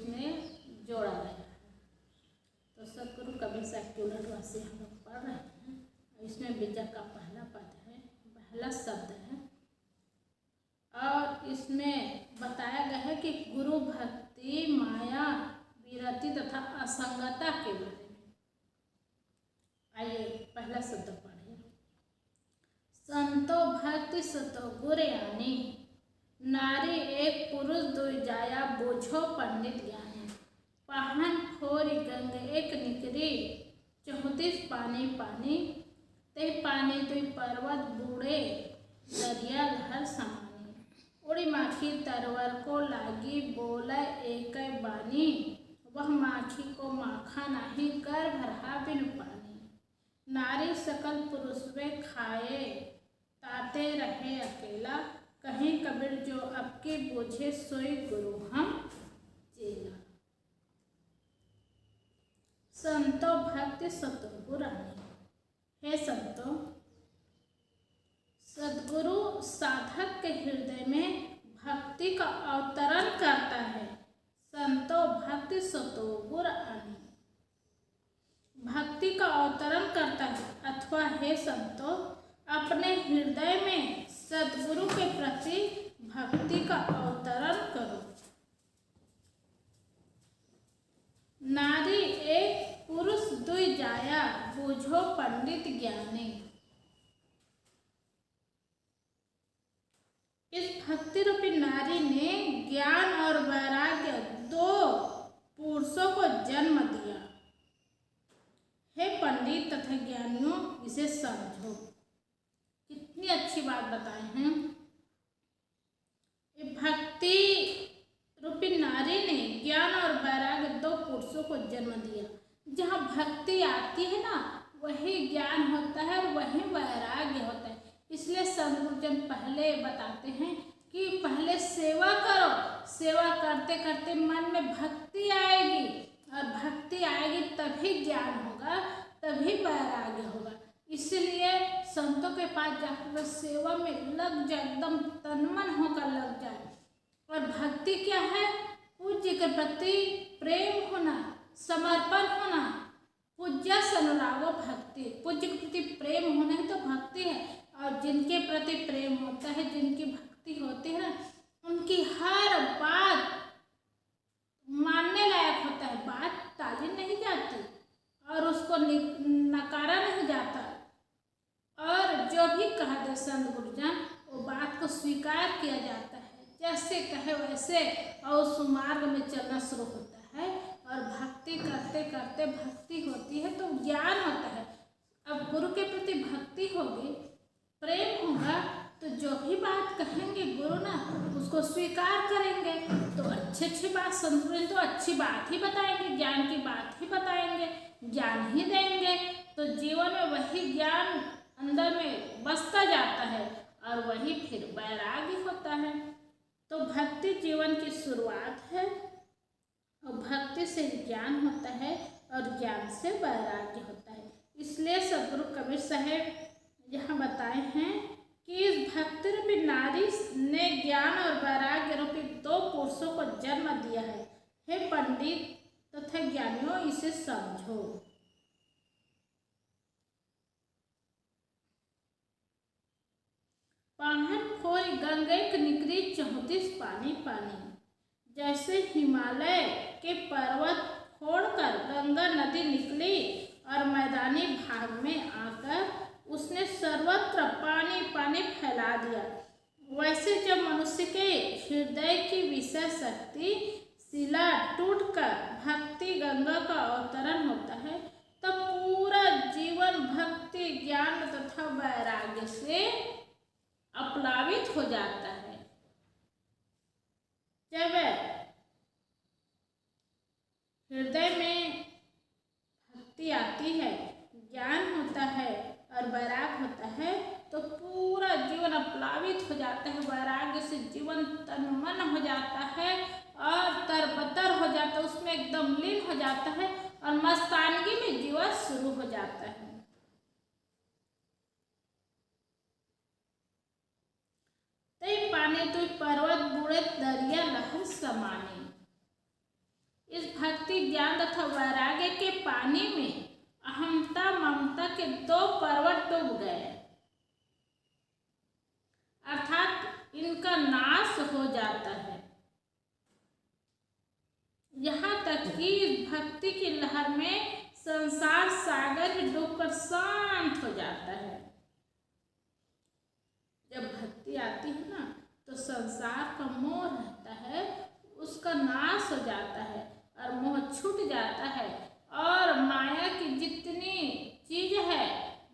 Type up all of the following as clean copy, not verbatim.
इसमें जोड़ा गया है। तो सतगुरु कबीर साहब की उलटवासी हम लोग पढ़ रहे हैं। इसमें बिजक का पहला पद है, पहला शब्द है और इसमें बताया गया है कि गुरु भक्ति, माया, विरति तथा असंगता के बारे में। आइए पहला शब्द पढ़िए। संतो भक्ति सतो गुर यानी, नारी एक पुरुष दुई जाया, बोझो पंडित ज्ञानी। पहन फोरी गंग एक निकरी, 34 पानी पानी। ते पानी तुई पर्वत बूढ़े, दरिया लहर समानी। उड़ी माखी तरवर को लागी, बोला एक बानी। वह माखी को माखा नहीं, कर भरहा बिन पानी। नारी सकल पुरुष वे खाए, ताते रहे अकेला। कहीं कबीर जो आपके बोझे, सोई गुरु हम चेला। संतो भक्ति सतो गुरानी। हे संतो, सद्गुरु साधक के हृदय में भक्ति का अवतरण करता है। संतो भक्ति सतो गुर आनी, भक्ति का अवतरण करता है। अथवा हे संतो, अपने हृदय में सद्गुरु के प्रति भक्ति का अवतरण करो। नारी एक पुरुष दुई जाया, बूझो पंडित ज्ञानी। इस भक्ति रूपी नारी ने ज्ञान और वैराग्य 2 पुरुषों को जन्म दिया। हे पंडित तथा ज्ञानियों, इसे समझो। कितनी अच्छी बात बताए हैं। भक्ति रूपी नारी ने ज्ञान और वैराग्य 2 पुरुषों को जन्म दिया। जहाँ भक्ति आती है ना, वही ज्ञान होता है और वही वैराग्य होता है। इसलिए संत गुरुजन पहले बताते हैं कि पहले सेवा करो, सेवा करते करते मन में भक्ति आएगी और भक्ति आएगी तभी ज्ञान होगा, तभी वैराग्य होगा। इसलिए संतों के पास जाकर सेवा में लग जाए, एकदम तन्मन होकर लग जाए। और भक्ति क्या है? पूज्य के प्रति प्रेम होना, समर्पण होना। पूज्य अनुरागो भक्ति, पूज्य के प्रति प्रेम होना ही तो भक्ति है। और जिनके प्रति प्रेम होता है, जिनकी भक्ति होती है ना, उनकी हर बात मानने लायक होता है। बात टाली नहीं जाती और उसको नकारा नहीं जाता। और जो भी कहा दे संत गुरुजन, वो बात को स्वीकार किया जाता है। जैसे कहे वैसे और उस मार्ग में चलना शुरू होता है। और भक्ति करते करते भक्ति होती है तो ज्ञान होता है। अब गुरु के प्रति भक्ति होगी, प्रेम होगा, तो जो भी बात कहेंगे गुरु ना, उसको स्वीकार करेंगे। तो अच्छी बात, संत तो अच्छी बात ही बताएंगे, ज्ञान की बात ही बताएंगे, ज्ञान ही देंगे। तो जीवन में वही ज्ञान अंदर में बसता जाता है और वही फिर वैराग्य होता है। तो भक्ति जीवन की शुरुआत है और भक्ति से ज्ञान होता है और ज्ञान से वैराग्य होता है। इसलिए सद्गुरु कबीर साहब यहाँ बताए हैं कि इस भक्ति रूपी नारी ने ज्ञान और वैराग्य रूपी 2 पुरुषों को जन्म दिया है। हे पंडित तथा ज्ञानियों, इसे समझो। पाहन खोरी गंगे के निकरी, 34 पानी पानी। जैसे हिमालय के पर्वत फोड़कर गंगा नदी निकली और मैदानी भाग में आकर उसने सर्वत्र पानी पानी फैला दिया, वैसे जब मनुष्य के हृदय की विषय शक्ति शिला टूटकर भक्ति गंगा का अवतरण होता है, तब पूरा जीवन भक्ति, ज्ञान तथा वैराग्य से अपलावित हो जाता है। जब हृदय में भक्ति आती है, ज्ञान होता है और वैराग्य होता है, तो पूरा जीवन अपलावित हो जाता है। वैराग्य से जीवन तन्मन हो जाता है और तरबतर हो जाता है, उसमें एकदम लीन हो जाता है और मस्तानगी में जीवन शुरू हो जाता है। तई पानी तुई पर्वत बूढ़े, दरिया लहर समानी। इस भक्ति ज्ञान तथा वैराग्य के पानी में अहमता ममता के दो पर्वत डूब गए, अर्थात इनका नाश हो जाता है। यहाँ तक कि इस भक्ति की लहर में संसार सागर भी डूबकर शांत हो जाता है। जब भक्ति आती है ना तो संसार का मोह रहता है, उसका नाश हो जाता है और मोह छूट जाता है, और माया की जितनी चीज है,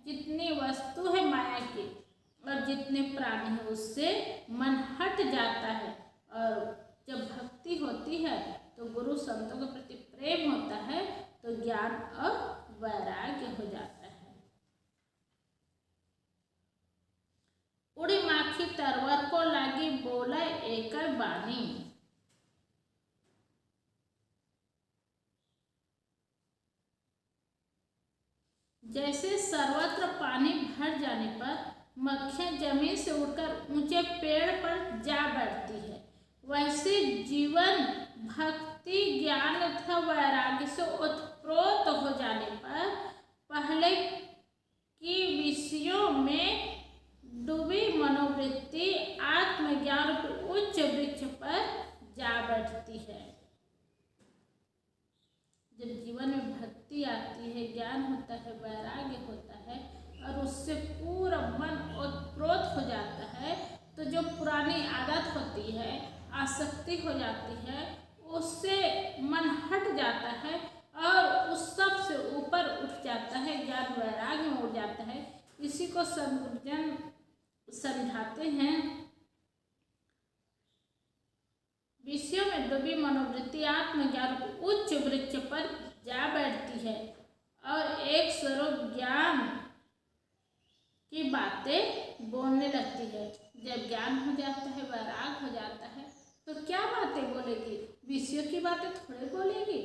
जितनी वस्तु है माया की और जितने प्राणी है, उससे मन हट जाता है। और जब भक्ति होती है तो गुरु संतों के प्रति प्रेम होता है, तो ज्ञान और वैराग्य हो जाता है। उड़ी माखी तरवर को लागी, बोला एक बानी। जैसे सर्वत्र पानी भर जाने पर मक्खियां जमीन से उड़कर ऊंचे पेड़ पर जा बैठती है, वैसे जीवन भक्ति ज्ञान तथा वैराग्य से ओतप्रोत हो जाने पर पहले की विषयों में डूबी मनोवृत्ति आत्मज्ञान के उच्च वृक्ष पर जा बैठती है। जब जीवन में भक्ति आती है, ज्ञान होता है, वैराग्य होता है और उससे पूरा मन ओतप्रोत हो जाता है, तो जो पुरानी आदत होती है, आसक्ति हो जाती है, उससे मन हट जाता है और उस सब से ऊपर उठ जाता है, ज्ञान वैराग्य में उठ जाता है। इसी को सद्गुरुजन समझाते हैं, विषयों में डूबी मनोवृत्ति आत्मज्ञान उच्च वृक्ष पर जा बैठती है और एक स्वरूप ज्ञान की बातें बोलने लगती है। जब ज्ञान हो जाता है, वैराग हो जाता है, तो क्या बातें बोलेगी? विषयों की बातें थोड़े बोलेगी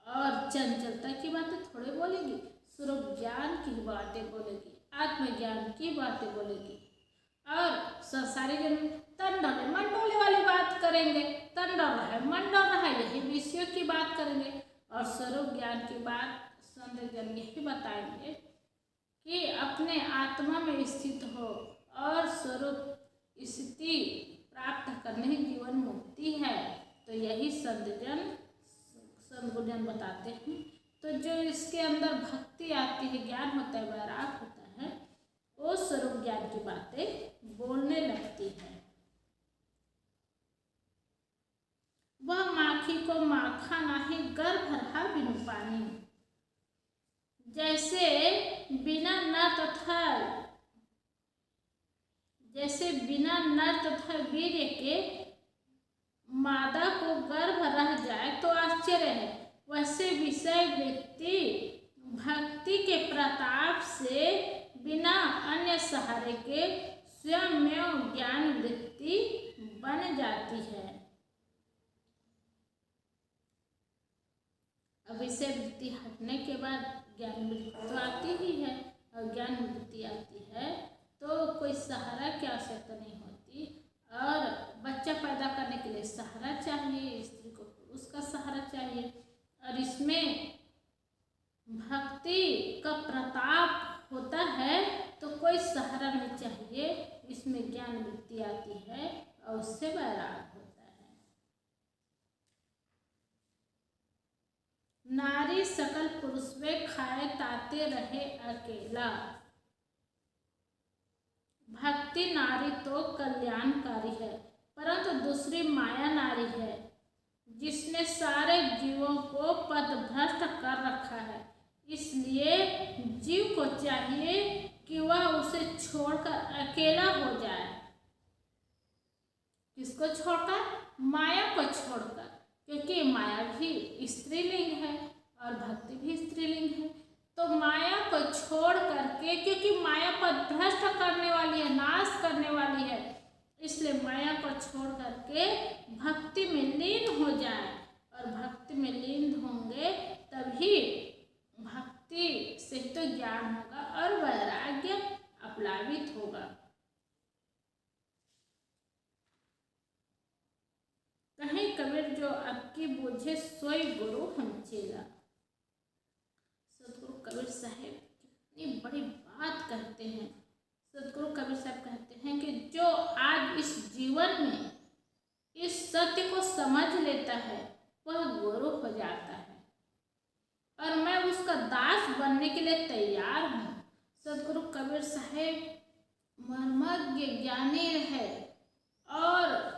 और चंचलता की बातें थोड़े बोलेगी, स्वरूप ज्ञान की बातें बोलेगी, आत्मज्ञान की बातें बोलेगी। और संसारी जन तन डोले मन डोले वाली बात करेंगे, तन डोल रहा है, मन डोल रहा है, यही विषयों की बात करेंगे। और स्वरूप ज्ञान की बात संत जन यही बताएंगे कि अपने आत्मा में स्थित हो और स्वरूप स्थिति प्राप्त करने ही जीवन मुक्ति है। तो यही संत गुरुजन बताते हैं। तो जो इसके अंदर भक्ति आती है, ज्ञान होता है, वैराग होता है, वो स्वरूप ज्ञान की बातें बोलने लगती है। वह माखी को माखा नाही, गर्भ रहा बिनु पानी। जैसे बिना नर तथा वीर्य के मादा को गर्भ रह जाए तो आश्चर्य है, वैसे विषय वृत्ति भक्ति के प्रताप से बिना अन्य सहारे के स्वयं में ज्ञान वृत्ति बन जाती है। अब विषय वृत्ति हटने के बाद ज्ञान वृत्ति तो आती ही है, और ज्ञान वृत्ति आती है तो कोई सहारा की आवश्यकता नहीं होती। और बच्चा पैदा करने के लिए सहारा चाहिए, स्त्री को उसका सहारा चाहिए, और इसमें भक्ति का प्रताप होता है तो कोई सहारा नहीं चाहिए। इसमें ज्ञान वृत्ति आती है और उससे वैराग होता है। नारी सकल पुरुष वे खाए ताते रहे अकेला। भक्ति नारी तो कल्याणकारी है, परंतु दूसरी माया नारी है जिसने सारे जीवों को पथभ्रष्ट कर रखा है। इसलिए जीव को चाहिए कि वह उसे छोड़कर अकेला हो जाए। किसको छोड़कर? माया को छोड़कर, क्योंकि माया भी स्त्रीलिंग है और भक्ति भी स्त्रीलिंग है। तो माया को छोड़ करके, क्योंकि माया पथभ्रष्ट करने वाली है, नाश करने वाली है, इसलिए माया को छोड़ करके भक्ति में लीन हो जाए। और भक्ति में लीन होंगे तभी भक्ति से तो ज्ञान होगा और वैराग्य अपलावित होगा। कहीं कबीर जो आपकी बूझे सोई गुरु हम चेला। सदगुरु कबीर साहब कितनी बड़ी बात कहते हैं। सदगुरु कबीर साहब कहते हैं कि जो आज इस जीवन में इस सत्य को समझ लेता है वह गुरु हो जाता है, और मैं उसका दास बनने के लिए तैयार हूँ। सदगुरु कबीर साहब मर्मज्ञ ज्ञानी रहे और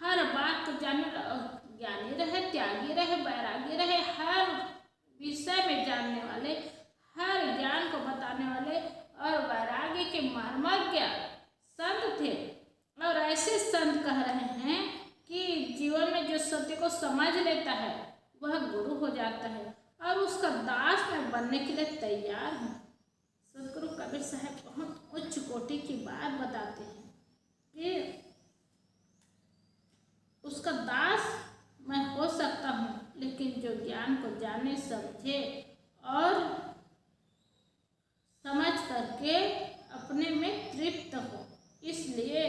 हर बात को ज्ञानी रहे, त्यागी रहे, वैरागी रहे, हर विषय में जानने वाले, हर ज्ञान को बताने वाले और वैराग्य के मर्मज्ञ संत थे। और ऐसे संत कह रहे हैं कि जीवन में जो सत्य को समझ लेता है वह गुरु हो जाता है और उसका दास मैं बनने के लिए तैयार हूँ। सदगुरु कबीर साहब बहुत उच्च कोटि की बात बताते हैं कि उसका दास मैं हो सकता हूँ, लेकिन जो ज्ञान को जाने, समझे और समझ करके अपने में तृप्त हो। इसलिए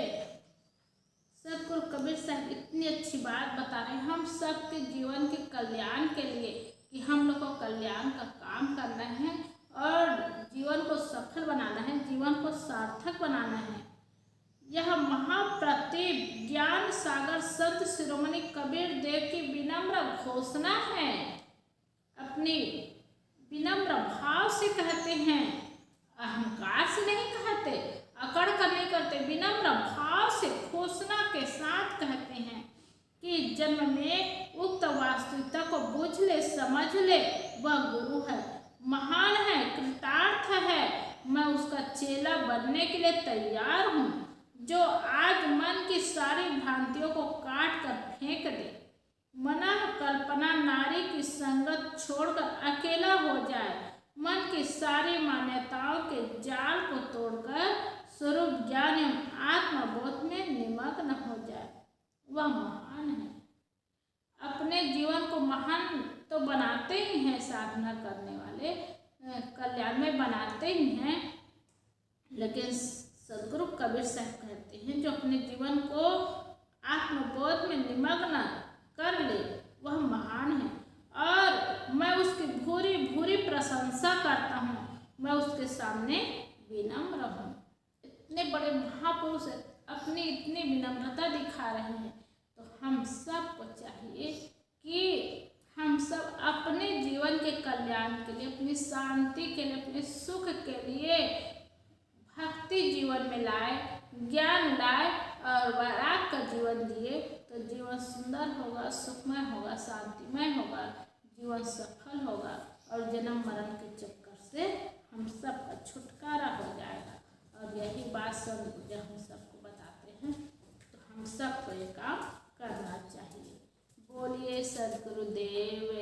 सदगुरु कबीर साहब इतनी अच्छी बात बता रहे हैं हम सबके जीवन के कल्याण के लिए कि हम लोग को कल्याण का काम करना है और जीवन को सफल बनाना है, जीवन को सार्थक बनाना है। यह महाप्रतिभ ज्ञान सागर संत शिरोमणि कबीर देव की विनम्र घोषणा है। अपनी विनम्र भाव से कहते हैं, अहंकार से नहीं कहते, अकड़ कर नहीं करते, विनम्र भाव से घोषणा के साथ कहते हैं कि जन्म में उक्त वास्तविकता को बुझ ले, समझ ले, वह गुरु है, महान है, कृतार्थ है। मैं उसका चेला बनने के लिए तैयार हूँ। जो आज मन की सारी भ्रांतियों को काट कर फेंक दे, मना कल्पना नारी की संगत छोड़कर अकेला हो जाए, मन की सारी मान्यताओं के जाल को तोड़कर स्वरूप ज्ञान एवं आत्मबोध में निमग्न हो जाए, वह महान है। अपने जीवन को महान तो बनाते ही हैं साधना करने वाले, कल्याण में बनाते ही हैं, लेकिन सदगुरु कबीर साहब कहते हैं जो अपने जीवन को आत्मबोध में निमग्न कर ले वह महान है। और मैं उसकी भूरी भूरी प्रशंसा करता हूँ, मैं उसके सामने विनम्र हूँ। इतने बड़े महापुरुष अपनी इतनी विनम्रता दिखा रहे हैं, तो हम सबको चाहिए कि हम सब अपने जीवन के कल्याण के लिए, अपनी शांति के लिए, अपने सुख के लिए भक्ति जीवन में लाए, ज्ञान लाए और वैराग का जीवन जिए, तो जीवन सुंदर होगा, सुखमय होगा, शांतिमय होगा, जीवन सफल होगा और जन्म मरण के चक्कर से हम सब का छुटकारा हो जाएगा। और यही बात सब जब हम सबको बताते हैं तो हम सबको ये काम करना चाहिए। बोलिए सद्गुरुदेव